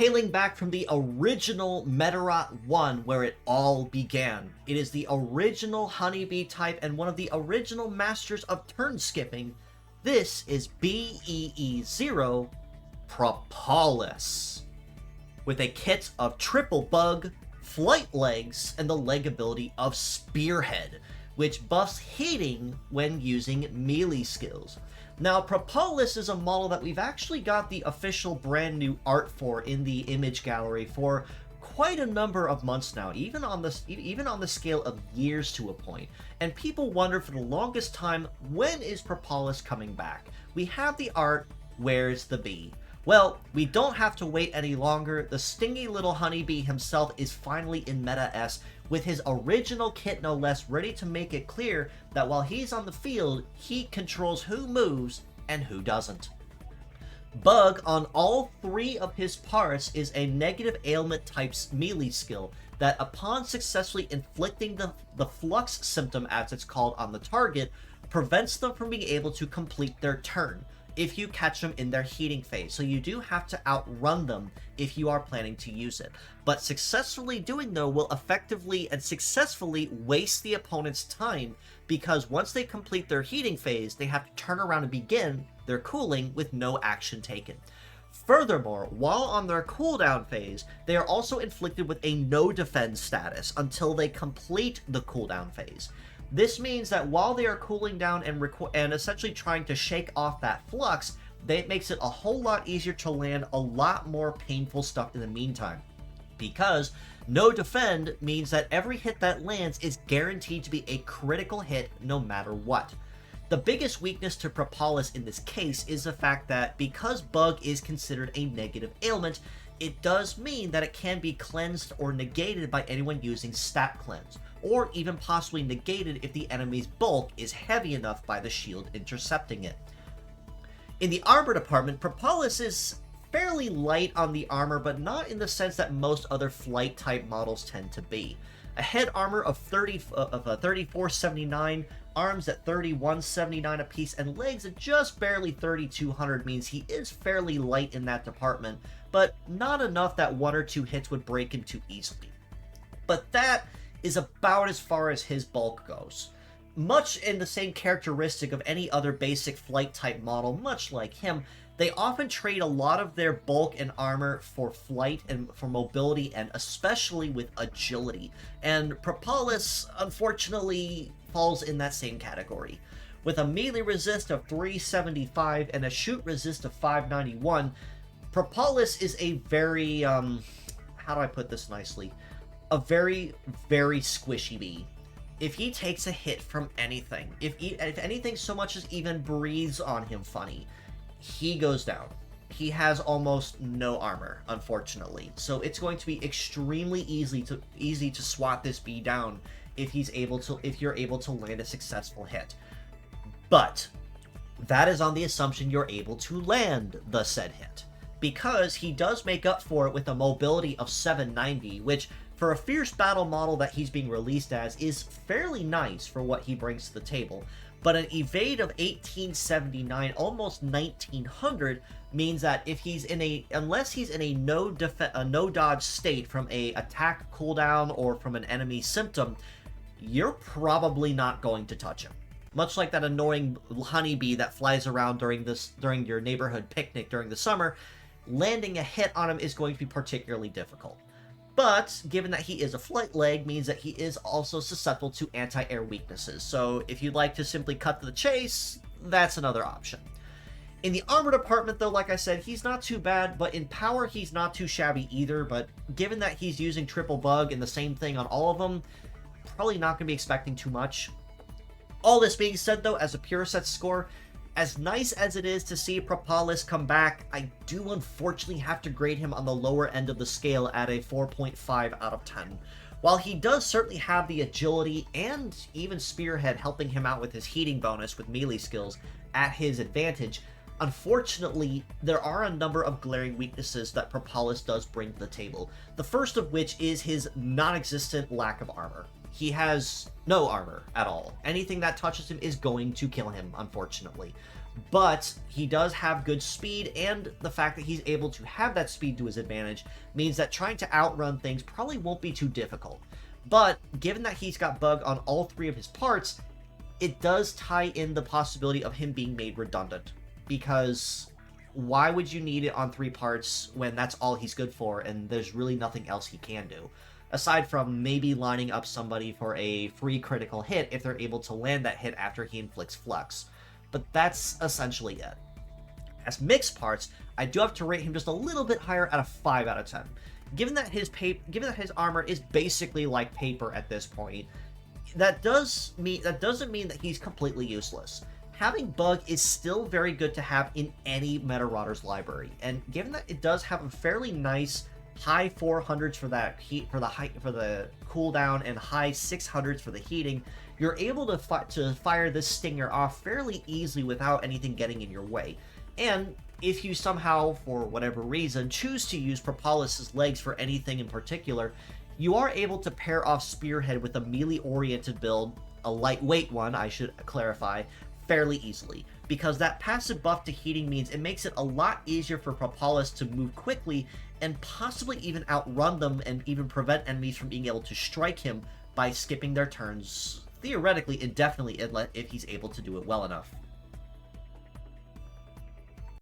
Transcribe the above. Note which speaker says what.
Speaker 1: hailing back from the original Medarot 1 where it all began. It is the original honeybee type and one of the original masters of turn skipping. This is BEE00 Propolis, with a kit of triple bug, flight legs, and the leg ability of Spearhead, which buffs hitting when using melee skills. Now, Propolis is a model that we've actually got the official brand new art for in the image gallery for quite a number of months now, even on the scale of years to a point. And people wonder for the longest time, when is Propolis coming back? We have the art, where's the bee? Well, we don't have to wait any longer. The stingy little honeybee himself is finally in Meta S, with his original kit no less, ready to make it clear that while he's on the field, he controls who moves and who doesn't. Bug on all three of his parts is a negative ailment type's melee skill that, upon successfully inflicting the flux symptom, as it's called, on the target, prevents them from being able to complete their turn if you catch them in their heating phase. So you do have to outrun them if you are planning to use it. But successfully doing though will effectively and successfully waste the opponent's time, because once they complete their heating phase, they have to turn around and begin their cooling with no action taken. Furthermore, while on their cooldown phase, they are also inflicted with a no defend status until they complete the cooldown phase. This means that while they are cooling down and essentially trying to shake off that flux, it makes it a whole lot easier to land a lot more painful stuff in the meantime. Because no defend means that every hit that lands is guaranteed to be a critical hit no matter what. The biggest weakness to Propolis in this case is the fact that because Bug is considered a negative ailment, it does mean that it can be cleansed or negated by anyone using Stat Cleanse, or even possibly negated if the enemy's bulk is heavy enough by the shield intercepting it. In the armor department, Propolis is fairly light on the armor, but not in the sense that most other flight type models tend to be. A head armor of 3479, arms at 3179 apiece, and legs at just barely 3200 means he is fairly light in that department, but not enough that one or two hits would break him too easily. But that is about as far as his bulk goes. Much in the same characteristic of any other basic flight type model, much like him, they often trade a lot of their bulk and armor for flight and for mobility, and especially with agility. And Propolis, unfortunately, falls in that same category. With a melee resist of 375 and a shoot resist of 591, Propolis is a very, how do I put this nicely? A very, very squishy bee. If he takes a hit from anything, if anything so much as even breathes on him funny, he goes down. He has almost no armor, unfortunately. So it's going to be extremely easy to swat this bee down if you're able to land a successful hit. But that is on the assumption you're able to land the said hit, because he does make up for it with a mobility of 790, which for a fierce battle model that he's being released as is fairly nice for what he brings to the table. But an evade of 1879, almost 1900, means that if he's unless he's in a no dodge state from a attack cooldown or from an enemy symptom, you're probably not going to touch him. Much like that annoying honeybee that flies around during your neighborhood picnic during the summer, landing a hit on him is going to be particularly difficult. But given that he is a flight leg, means that he is also susceptible to anti-air weaknesses. So if you'd like to simply cut to the chase, that's another option. In the armor department, though, like I said, he's not too bad, but in power, he's not too shabby either. But given that he's using triple bug and the same thing on all of them, probably not going to be expecting too much. All this being said, though, as a pure set score, as nice as it is to see Propolis come back, I do unfortunately have to grade him on the lower end of the scale at a 4.5 out of 10. While he does certainly have the agility and even Spearhead helping him out with his heating bonus with melee skills at his advantage, unfortunately, there are a number of glaring weaknesses that Propolis does bring to the table. The first of which is his non-existent lack of armor. He has no armor at all. Anything that touches him is going to kill him, unfortunately. But he does have good speed, and the fact that he's able to have that speed to his advantage means that trying to outrun things probably won't be too difficult. But given that he's got bug on all three of his parts, it does tie in the possibility of him being made redundant. Because why would you need it on three parts when that's all he's good for and there's really nothing else he can do? Aside from maybe lining up somebody for a free critical hit if they're able to land that hit after he inflicts Flux. But that's essentially it. As mixed parts, I do have to rate him just a little bit higher at a 5 out of 10. Given that his armor is basically like paper at this point, that doesn't mean that he's completely useless. Having bug is still very good to have in any Medarotter's library, and given that it does have a fairly nice high 400s for that heat for the cooldown and high 600s for the heating, you're able to fire this stinger off fairly easily without anything getting in your way. And if you somehow, for whatever reason, choose to use Propolis' legs for anything in particular, you are able to pair off Spearhead with a melee-oriented build, a lightweight one, I should clarify, fairly easily. Because that passive buff to heating means it makes it a lot easier for Propolis to move quickly and possibly even outrun them and even prevent enemies from being able to strike him by skipping their turns, theoretically indefinitely, if he's able to do it well enough.